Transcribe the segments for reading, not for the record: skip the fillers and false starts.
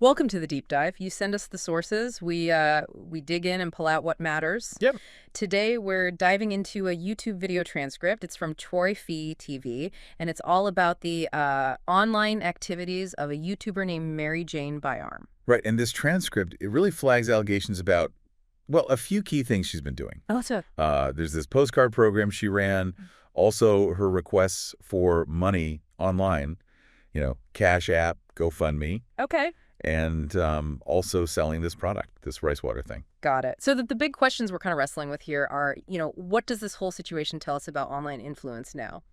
Welcome to the deep dive. You send us the sources. We dig in and pull out what matters. Yep. Today we're diving into a YouTube video transcript. It's from TROYCETV, and it's all about the online activities of a YouTuber named Maryjane Byarm. Right, and this transcript, it really flags allegations about, well, a few key things she's been doing. Oh, so There's this postcard program she ran, also her requests for money online, Cash App, GoFundMe, okay. and also selling this product, this rice water thing. Got it. So the big questions we're kind of wrestling with here are, what does this whole situation tell us about online influence now?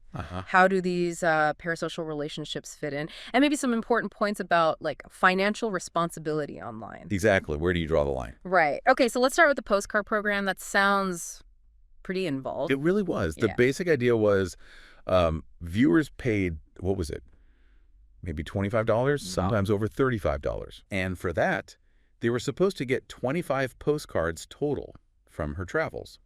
How do these parasocial relationships fit in? And maybe some important points about, like, financial responsibility online. Exactly. Where do you draw the line? Right. Okay, so let's start with the postcard program. That sounds pretty involved. It really was. The Yeah. basic idea was viewers paid, what was it? Maybe $25, sometimes over $35. And for that, they were supposed to get 25 postcards total from her travels.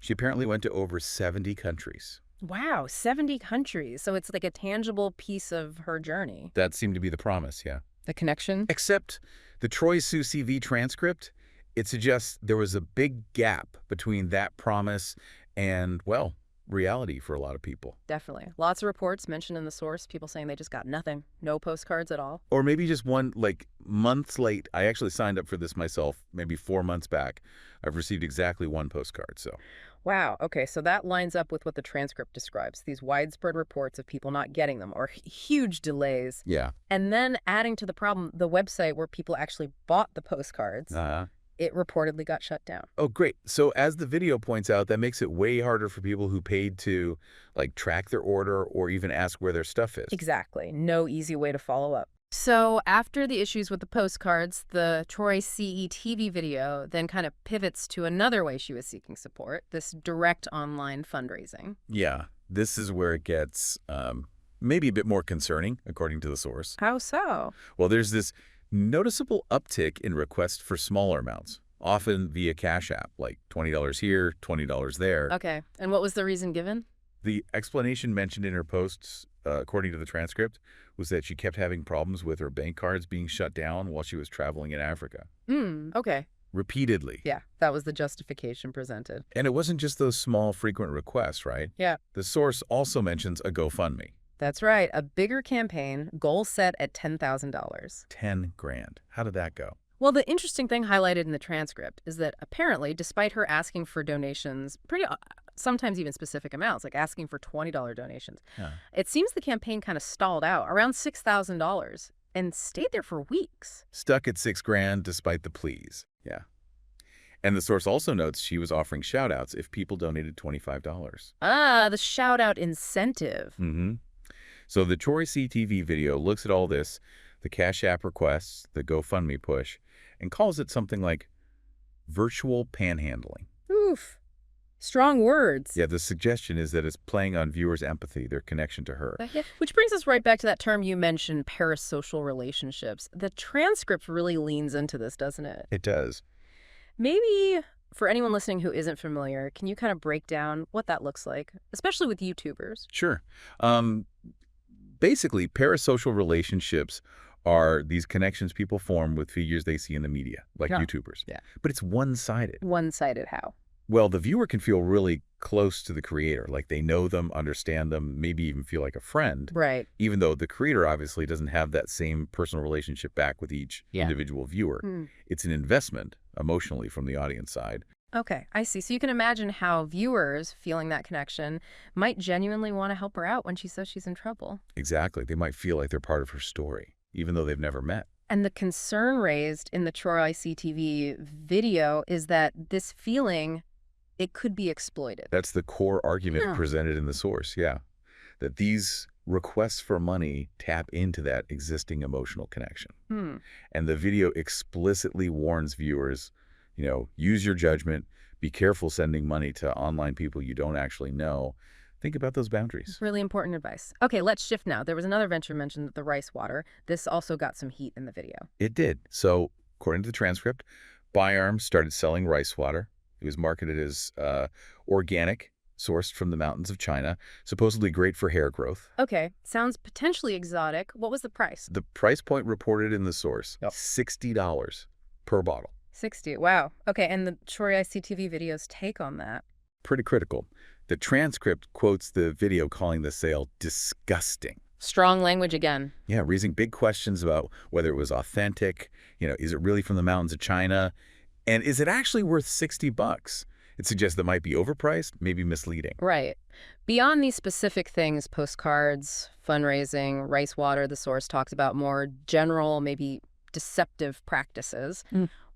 She apparently went to over 70 countries. Wow, 70 countries. So it's like a tangible piece of her journey. That seemed to be the promise, yeah. The connection? Except the TROYCETV transcript, it suggests there was a big gap between that promise and, well, reality for a lot of people. Definitely. Lots of reports mentioned in the source, people saying they just got nothing. No postcards at all. Or maybe just one, like, months late. I actually signed up for this myself maybe 4 months back. I've received exactly one postcard, so. Wow. Okay, so that lines up with what the transcript describes, these widespread reports of people not getting them or huge delays. Yeah. And then adding to the problem, the website where people actually bought the postcards, it reportedly got shut down. Oh, great. So as the video points out, that makes it way harder for people who paid to, like, track their order or even ask where their stuff is. Exactly. No easy way to follow up. So after the issues with the postcards, the TROYCETV video then kind of pivots to another way she was seeking support, this direct online fundraising. Yeah. This is where it gets maybe a bit more concerning, according to the source. How so? Well, there's this noticeable uptick in requests for smaller amounts, often via Cash App, like $20 here, $20 there. Okay. And what was the reason given? The explanation mentioned in her posts, according to the transcript, was that she kept having problems with her bank cards being shut down while she was traveling in Africa. Okay. Repeatedly. Yeah, that was the justification presented. And it wasn't just those small, frequent requests, right? Yeah. The source also mentions a GoFundMe. That's right. A bigger campaign, goal set at $10,000. 10 grand. How did that go? Well, the interesting thing highlighted in the transcript is that apparently, despite her asking for donations, sometimes even specific amounts, like asking for $20 donations, it seems the campaign kind of stalled out around $6,000 and stayed there for weeks. Stuck at 6 grand despite the pleas. Yeah. And the source also notes she was offering shout-outs if people donated $25. The shout-out incentive. So the TROYCETV video looks at all this, the Cash App requests, the GoFundMe push, and calls it something like virtual panhandling. Oof. Strong words. Yeah, the suggestion is that it's playing on viewers' empathy, their connection to her. Which brings us right back to that term you mentioned, parasocial relationships. The transcript really leans into this, doesn't it? It does. Maybe for anyone listening who isn't familiar, can you kind of break down what that looks like, especially with YouTubers? Sure. Basically, parasocial relationships are these connections people form with figures they see in the media, like YouTubers. Yeah. But it's one-sided. One-sided how? Well, the viewer can feel really close to the creator, like they know them, understand them, maybe even feel like a friend. Right. Even though the creator obviously doesn't have that same personal relationship back with each individual viewer. It's an investment emotionally from the audience side. Okay, I see. So you can imagine how viewers feeling that connection might genuinely want to help her out when she says she's in trouble. Exactly. They might feel like they're part of her story, even though they've never met. And the concern raised in the TROYCETV video is that this feeling, it could be exploited. That's the core argument presented in the source, yeah. That these requests for money tap into that existing emotional connection. And the video explicitly warns viewers, use your judgment, be careful sending money to online people you don't actually know. Think about those boundaries. Really important advice. Okay, let's shift now. There was another venture mentioned, the rice water. This also got some heat in the video. It did. So, according to the transcript, Byarm started selling rice water. It was marketed as organic, sourced from the mountains of China, supposedly great for hair growth. Okay, sounds potentially exotic. What was the price? The price point reported in the source, Yep. $60 per bottle. 60. Wow. Okay, and the TROYCETV video's take on that? Pretty critical. The transcript quotes the video calling the sale disgusting. Strong language again. Yeah, raising big questions about whether it was authentic, is it really from the mountains of China? And is it actually worth $60? It suggests that might be overpriced, maybe misleading. Right. Beyond these specific things, postcards, fundraising, rice water, the source talks about more general, maybe deceptive practices.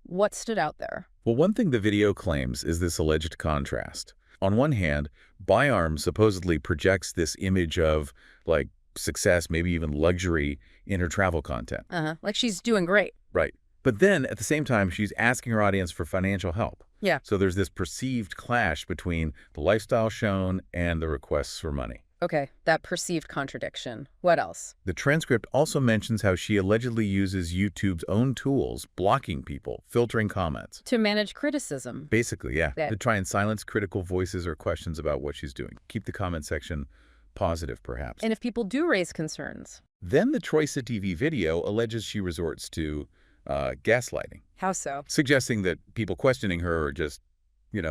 What stood out there? Well, one thing the video claims is this alleged contrast. On one hand, Byarm supposedly projects this image of, like, success, maybe even luxury in her travel content. Like she's doing great. Right. But then, at the same time, she's asking her audience for financial help. Yeah. So there's this perceived clash between the lifestyle shown and the requests for money. Okay, that perceived contradiction. What else? The transcript also mentions how she allegedly uses YouTube's own tools, blocking people, filtering comments. To manage criticism. Basically, yeah. Yeah. To try and silence critical voices or questions about what she's doing. Keep the comment section positive, perhaps. And if people do raise concerns? Then the TROYCETV video alleges she resorts to gaslighting. How so? Suggesting that people questioning her are just,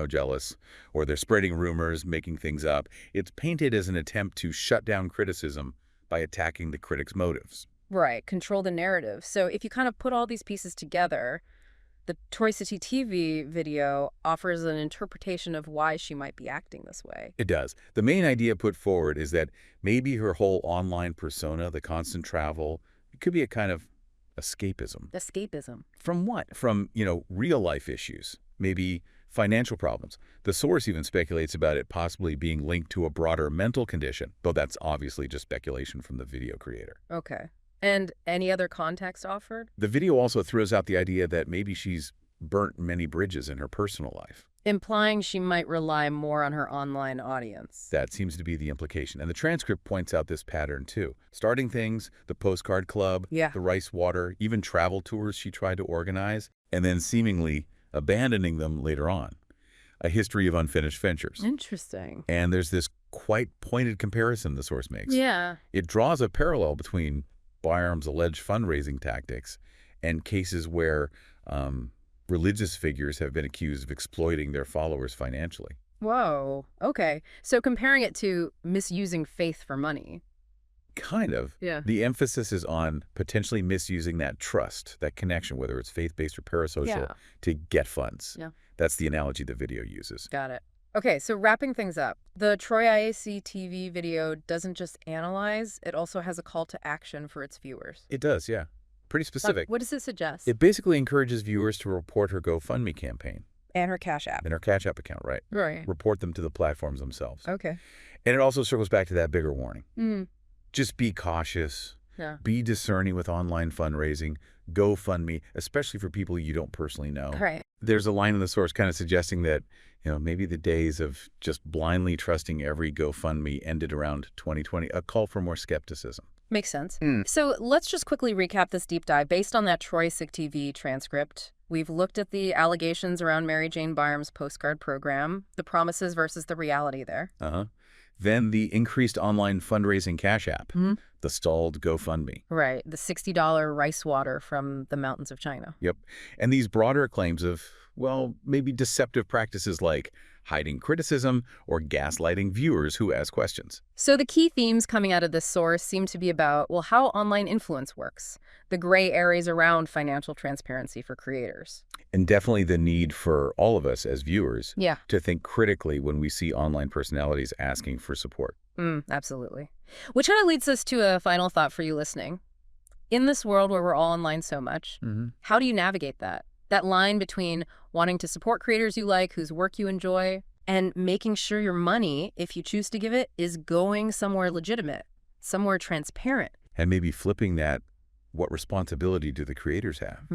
jealous, or they're spreading rumors, making things up. It's painted as an attempt to shut down criticism by attacking the critic's motives. Right, control the narrative. So if you kind of put all these pieces together, the TROYCETV video offers an interpretation of why she might be acting this way. It does. The main idea put forward is that maybe her whole online persona, the constant travel, it could be a kind of escapism. Escapism. From what? From, real life issues, maybe financial problems. The source even speculates about it possibly being linked to a broader mental condition, though that's obviously just speculation from the video creator. Okay. And any other context offered? The video also throws out the idea that maybe she's burnt many bridges in her personal life. Implying she might rely more on her online audience. That seems to be the implication. And the transcript points out this pattern, too. Starting things, the Postcard Club, Yeah. the rice water, even travel tours she tried to organize, and then seemingly abandoning them later on. A history of unfinished ventures. Interesting. And there's this quite pointed comparison the source makes. Yeah. It draws a parallel between Byarm's alleged fundraising tactics and cases where religious figures have been accused of exploiting their followers financially. Whoa. Okay. So comparing it to misusing faith for money. Kind of. Yeah. The emphasis is on potentially misusing that trust, that connection, whether it's faith-based or parasocial, Yeah. to get funds. Yeah. That's the analogy the video uses. Got it. Okay, so wrapping things up, the TROYCETV video doesn't just analyze, it also has a call to action for its viewers. It does, yeah. Pretty specific. What does it suggest? It basically encourages viewers to report her GoFundMe campaign. And her Cash App. In her Cash App account, right. Right. Report them to the platforms themselves. Okay. And it also circles back to that bigger warning. Mm. Just be cautious. Yeah. Be discerning with online fundraising. GoFundMe, especially for people you don't personally know. Right. There's a line in the source kind of suggesting that, maybe the days of just blindly trusting every GoFundMe ended around 2020, a call for more skepticism. Makes sense. So let's just quickly recap this deep dive. Based on that TROYCETV transcript, we've looked at the allegations around Maryjane Byarm's Postcard program, the promises versus the reality there. Then the increased online fundraising Cash App, the stalled GoFundMe. Right. The $60 rice water from the mountains of China. Yep. And these broader claims of, maybe deceptive practices like hiding criticism or gaslighting viewers who ask questions. So the key themes coming out of this source seem to be about, how online influence works, the gray areas around financial transparency for creators. And definitely the need for all of us as viewers to think critically when we see online personalities asking for support. Absolutely. Which kind of leads us to a final thought for you listening. In this world where we're all online so much, how do you navigate that? That line between wanting to support creators you like, whose work you enjoy, and making sure your money, if you choose to give it, is going somewhere legitimate, somewhere transparent. And maybe flipping that, what responsibility do the creators have?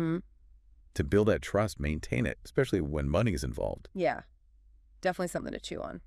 To build that trust, maintain it, especially when money is involved. Yeah, definitely something to chew on.